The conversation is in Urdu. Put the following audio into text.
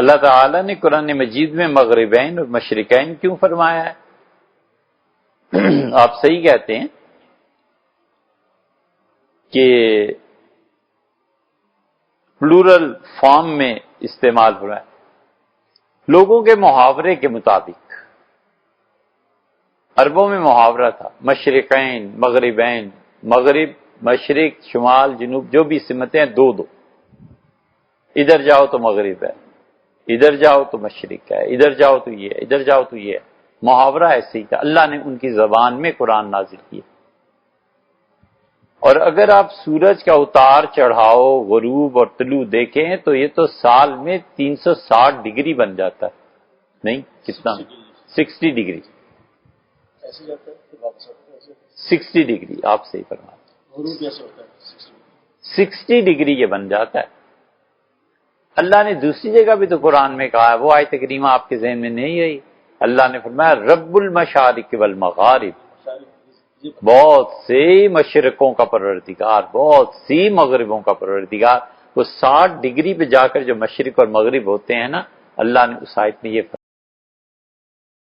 اللہ تعالیٰ نے قرآن مجید میں مغربین اور مشرقین کیوں فرمایا ہے؟ آپ صحیح کہتے ہیں کہ پلورل فارم میں استعمال ہو رہا ہے لوگوں کے محاورے کے مطابق۔ عربوں میں محاورہ تھا مشرقین مغربین، مغرب مشرق شمال جنوب جو بھی سمتیں ہیں دو دو، ادھر جاؤ تو مغرب ہے، ادھر جاؤ تو مشرق ہے، ادھر جاؤ تو یہ ہے، ادھر جاؤ تو یہ ہے۔ محاورہ ایسے ہی تھا، اللہ نے ان کی زبان میں قرآن نازل کیا۔ اور اگر آپ سورج کا اتار چڑھاؤ غروب اور طلوع دیکھیں تو یہ تو سال میں 360 ڈگری بن جاتا ہے، نہیں کتنا 60 ڈگری، 60 ڈگری آپ صحیح فرمائیں، 60 ڈگری یہ بن جاتا ہے۔ اللہ نے دوسری جگہ بھی تو قرآن میں کہا ہے، وہ آیت کریمہ آپ کے ذہن میں نہیں آئی؟ اللہ نے فرمایا رب المشارق والمغارب، بہت سے مشرقوں کا پروردگار، بہت سی مغربوں کا پروردگار۔ وہ 60 ڈگری پہ جا کر جو مشرق اور مغرب ہوتے ہیں نا، اللہ نے اس آیت میں یہ